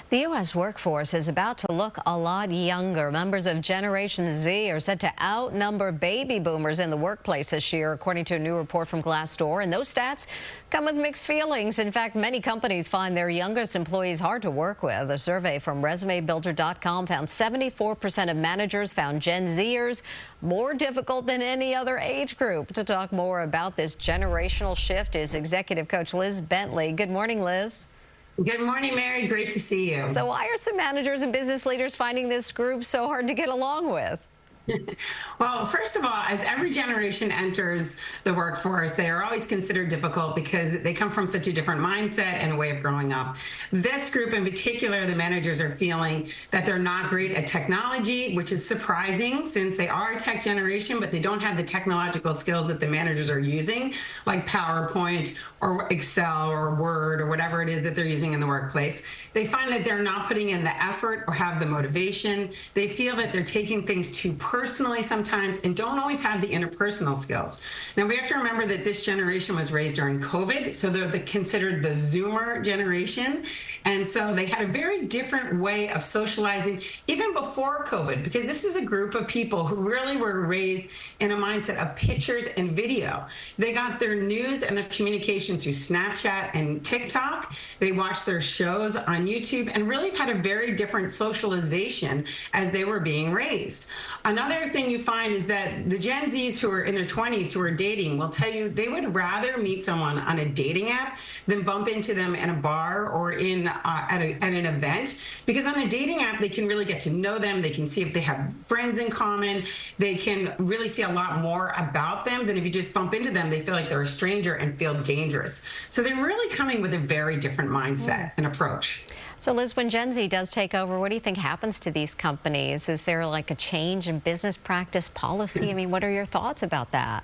The U.S. workforce is about to look a lot younger. Members of Generation Z are set to outnumber baby boomers in the workplace this year, according to a new report from Glassdoor. And those stats come with mixed feelings. In fact, many companies find their youngest employees hard to work with. A survey from ResumeBuilder.com found 74% of managers found Gen Zers more difficult than any other age group. To talk more about this generational shift is executive coach Liz Bentley. Good morning, Liz. Good morning, Mary. Great to see you. So why are some managers and business leaders finding this group so hard to get along with? Well, first of all, as every generation enters the workforce, they are always considered difficult because they come from such a different mindset and a way of growing up. This group in particular, the managers are feeling that they're not great at technology, which is surprising since they are a tech generation, but they don't have the technological skills that the managers are using, like PowerPoint or Excel or Word or whatever it is that they're using in the workplace. They find that they're not putting in the effort or have the motivation. They feel that they're taking things too personally sometimes and don't always have the interpersonal skills. Now, we have to remember that this generation was raised during COVID, so they're considered the Zoomer generation. And so they had a very different way of socializing even before COVID, because this is a group of people who really were raised in a mindset of pictures and video. They got their news and their communication through Snapchat and TikTok. They watched their shows on YouTube and really had a very different socialization as they were being raised. Another thing you find is that the Gen Zs who are in their 20s who are dating will tell you they would rather meet someone on a dating app than bump into them in a bar or at an event, because on a dating app they can really get to know them. They can see if they have friends in common. They can really see a lot more about them than if you just bump into them. They feel like they're a stranger and feel dangerous. So they're really coming with a very different mindset and approach. So, Liz, when Gen Z does take over, what do you think happens to these companies? Is there like a change in business practice policy? I mean, what are your thoughts about that?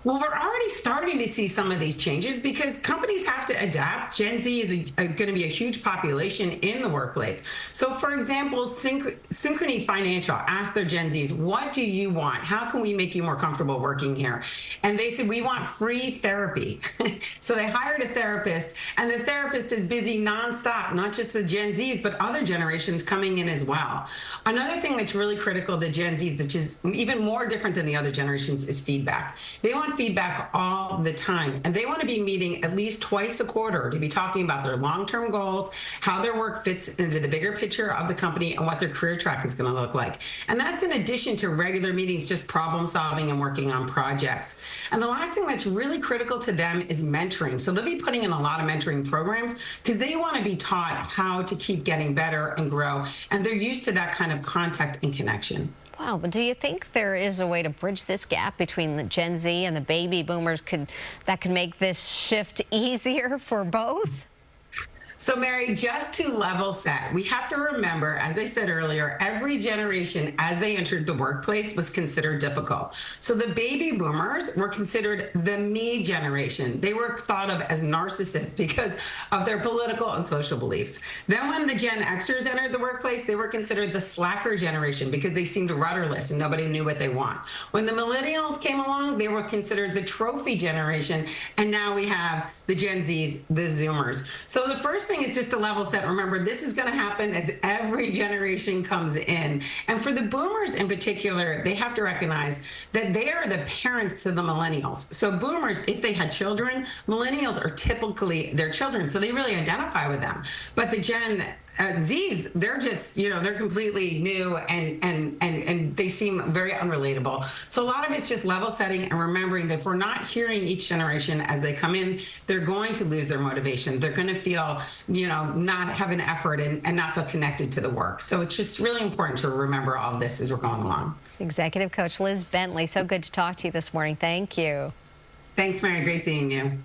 Well, we're already starting to see some of these changes because companies have to adapt. Gen Z is going to be a huge population in the workplace. So, for example, Synchrony Financial asked their Gen Zs, what do you want? How can we make you more comfortable working here? And they said, we want free therapy. So they hired a therapist, and the therapist is busy nonstop, not just with Gen Zs, but other generations coming in as well. Another thing that's really critical to Gen Zs, which is even more different than the other generations, is feedback. They want feedback all the time, and they want to be meeting at least twice a quarter to be talking about their long-term goals, how their work fits into the bigger picture of the company, and what their career track is going to look like. And that's in addition to regular meetings, just problem solving and working on projects. And the last thing that's really critical to them is mentoring. So they'll be putting in a lot of mentoring programs because they want to be taught how to keep getting better and grow, and they're used to that kind of contact and connection. Wow, but do you think there is a way to bridge this gap between the Gen Z and the baby boomers that could make this shift easier for both? So, Mary, just to level set, we have to remember, as I said earlier, every generation as they entered the workplace was considered difficult. So the baby boomers were considered the me generation. They were thought of as narcissists because of their political and social beliefs. Then when the Gen Xers entered the workplace, they were considered the slacker generation because they seemed rudderless and nobody knew what they want. When the millennials came along, they were considered the trophy generation. And now we have the Gen Zs, the Zoomers. So the first thing is just to level set. Remember, this is going to happen as every generation comes in. And for the boomers in particular, they have to recognize that they are the parents to the millennials. So boomers, if they had children, millennials are typically their children. So they really identify with them. But the Gen Zs, they're just, they're completely new and they seem very unrelatable. So a lot of it's just level setting and remembering that if we're not hearing each generation as they come in, they're going to lose their motivation. They're going to feel, not have an effort and not feel connected to the work. So it's just really important to remember all of this as we're going along. Executive Coach Liz Bentley, so good to talk to you this morning. Thank you. Thanks, Mary. Great seeing you.